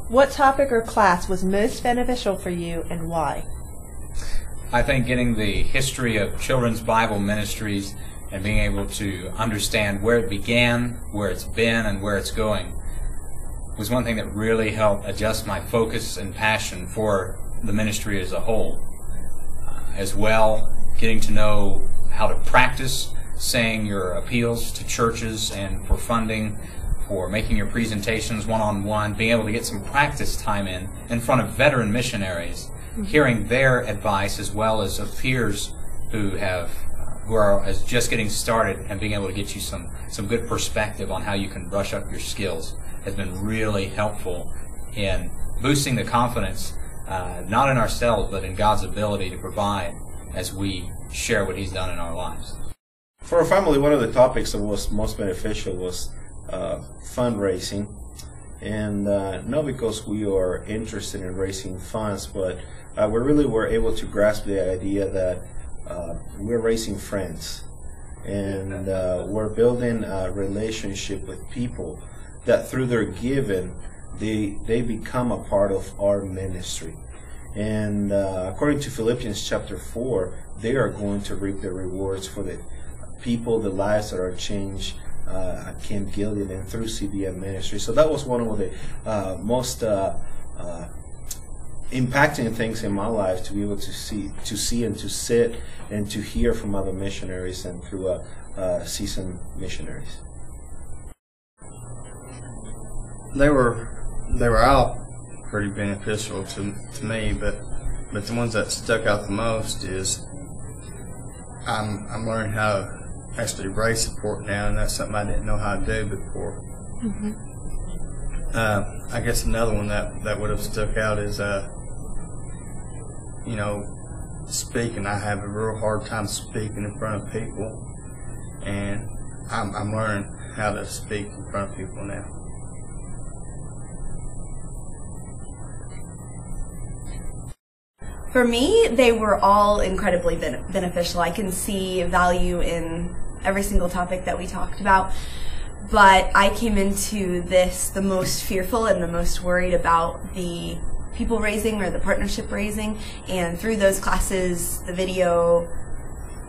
What topic or class was most beneficial for you and why? I think getting the history of children's Bible ministries and being able to understand where it began, where it's been, and where it's going was one thing that really helped adjust my focus and passion for the ministry as a whole. As well, getting to know how to practice saying your appeals to churches and for funding, for making your presentations one-on-one, being able to get some practice time in front of veteran missionaries, hearing their advice as well as of peers who are just getting started, and being able to get you some good perspective on how you can brush up your skills has been really helpful in boosting the confidence, not in ourselves, but in God's ability to provide as we share what He's done in our lives. For our family, one of the topics that was most beneficial was fundraising, and not because we are interested in raising funds, but we really were able to grasp the idea that we're raising friends, and we're building a relationship with people that through their giving they become a part of our ministry. And according to Philippians chapter 4, they are going to reap the rewards for the people, the lives that are changed at Camp Gilead and through CBM ministry. So that was one of the most impacting things in my life, to be able to see and to sit and to hear from other missionaries and through seasoned missionaries. They were all pretty beneficial to me, but the ones that stuck out the most is I'm learning how to actually raise support now, and that's something I didn't know how to do before. I guess another one that would have stuck out is speaking. I have a real hard time speaking in front of people, and I'm learning how to speak in front of people now. For me, they were all incredibly beneficial. I can see value in every single topic that we talked about, but I came into this the most fearful and the most worried about the people raising or the partnership raising, and through those classes, the video,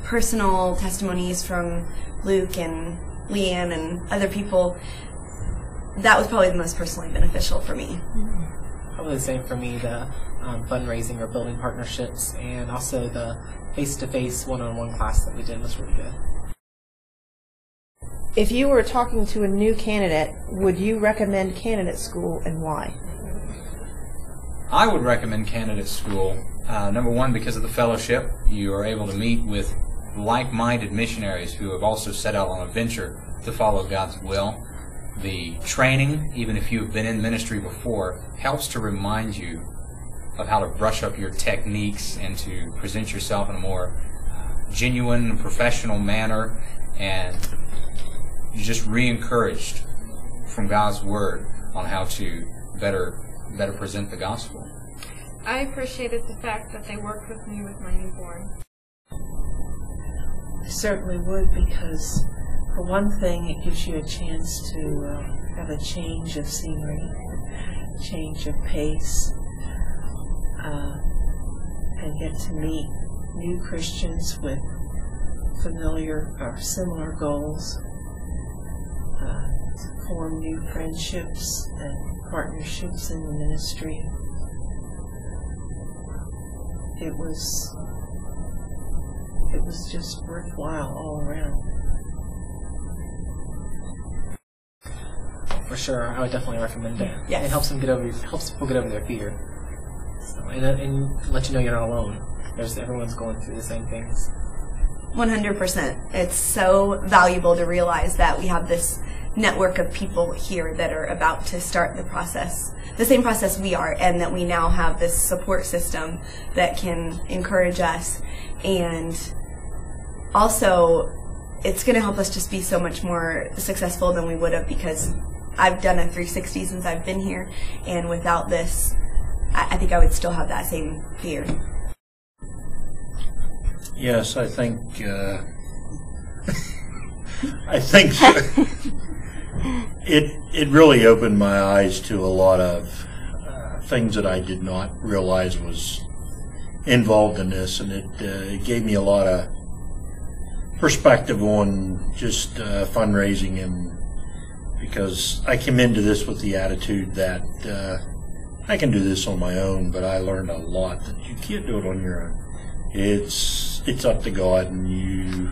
personal testimonies from Luke and Leanne and other people, that was probably the most personally beneficial for me. Probably the same for me, the fundraising or building partnerships, and also the face-to-face one-on-one class that we did was really good. If you were talking to a new candidate, would you recommend candidate school and why? I would recommend candidate school, number one, because of the fellowship. You are able to meet with like-minded missionaries who have also set out on a venture to follow God's will. The training, even if you've been in ministry before, helps to remind you of how to brush up your techniques and to present yourself in a more genuine, professional manner, and you're just re-encouraged from God's Word on how to better present the gospel. I appreciated the fact that they worked with me with my newborn. I certainly would, because for one thing, it gives you a chance to have a change of scenery, change of pace, and get to meet new Christians with familiar or similar goals, to form new friendships and partnerships in the ministry. It was just worthwhile all around. For sure, I would definitely recommend it. Yes. It helps people get over their fear. So, and let you know you're not alone. Everyone's going through the same things. 100%. It's so valuable to realize that we have this network of people here that are about to start the process, the same process we are, and that we now have this support system that can encourage us. And also, it's going to help us just be so much more successful than we would have, because I've done a 360 since I've been here, and without this, I think I would still have that same fear. Yes, I think I think it really opened my eyes to a lot of things that I did not realize was involved in this, and it gave me a lot of perspective on just fundraising, and because I came into this with the attitude that I can do this on my own, but I learned a lot that you can't do it on your own. It's up to God, and you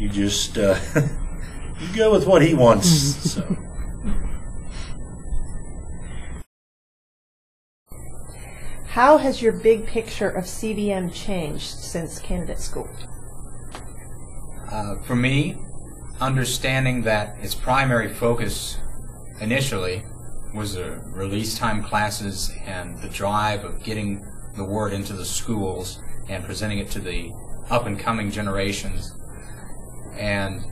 just you go with what He wants. So. How has your big picture of CBM changed since candidate school? For me, understanding that its primary focus initially was the release time classes and the drive of getting the word into the schools and presenting it to the up-and-coming generations, and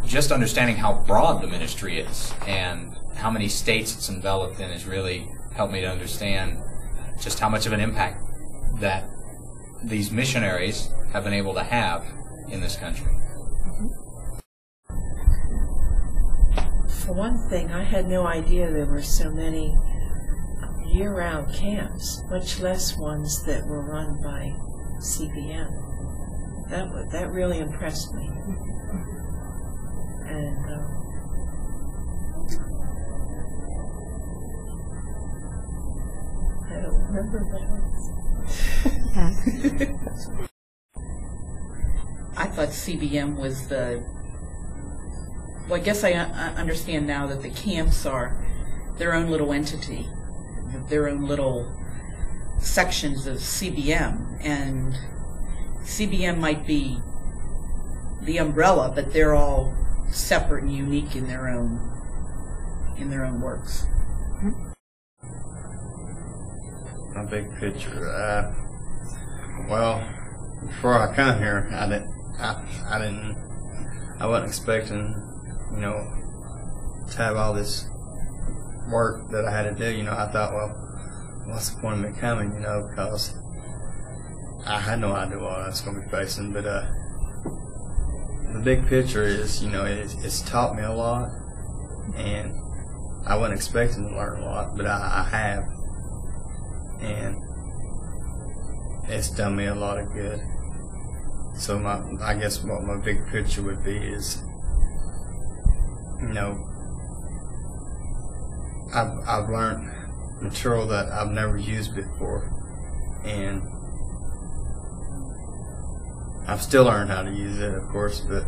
just understanding how broad the ministry is and how many states it's enveloped in has really helped me to understand just how much of an impact that these missionaries have been able to have in this country. For one thing, I had no idea there were so many year-round camps, much less ones that were run by CBM. That really impressed me. And I don't remember what else. I thought CBM was the, well, I guess I understand now that the camps are their own little entity, their own little sections of CBM, and CBM might be the umbrella, but they're all separate and unique in their own works. My big picture. Well, before I come here, I wasn't expecting, to have all this work that I had to do. I thought, well, what's the point of me coming? Because I had no idea what I was going to be facing. But the big picture is, it's taught me a lot, and I wasn't expecting to learn a lot, but I have. And it's done me a lot of good. So I guess what my big picture would be is, I've learned material that I've never used before, and I've still learned how to use it, of course, but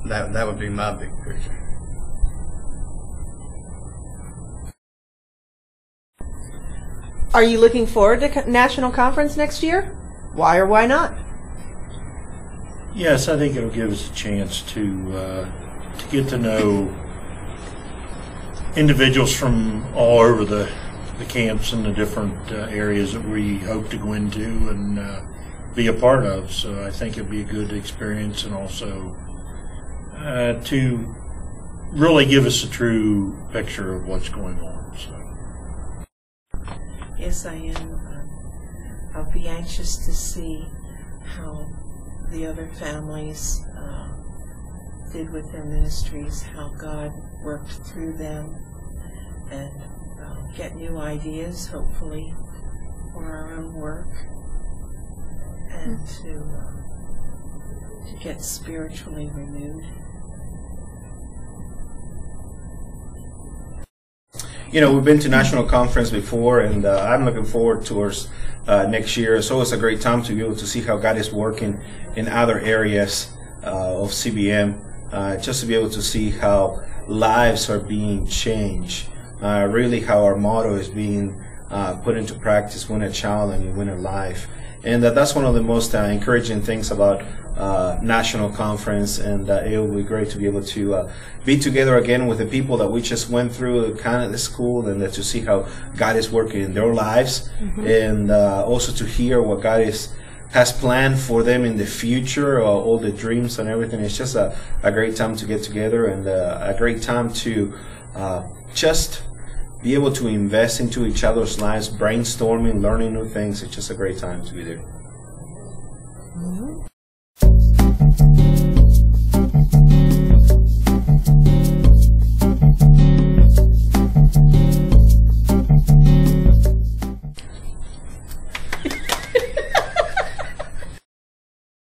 that would be my big picture. Are you looking forward to national conference next year? Why or why not? Yes, I think it'll give us a chance to get to know individuals from all over the camps and the different areas that we hope to go into and be a part of. So I think it'll be a good experience, and also to really give us a true picture of what's going on. So. Yes, I am. I'll be anxious to see how the other families did with their ministries, how God worked through them, and get new ideas, hopefully, for our own work, and to get spiritually renewed. We've been to national conference before, and I'm looking forward towards next year. It's always a great time to be able to see how God is working in other areas of CBM, just to be able to see how lives are being changed, really how our motto is being put into practice: win a child and you win a life. And that's one of the most encouraging things about national conference, and it will be great to be able to be together again with the people that we just went through kind of the school, and to see how God is working in their lives, and also to hear what God has planned for them in the future, all the dreams and everything. It's just a great time to get together, and a great time to just be able to invest into each other's lives, brainstorming, learning new things. It's just a great time to be there. you.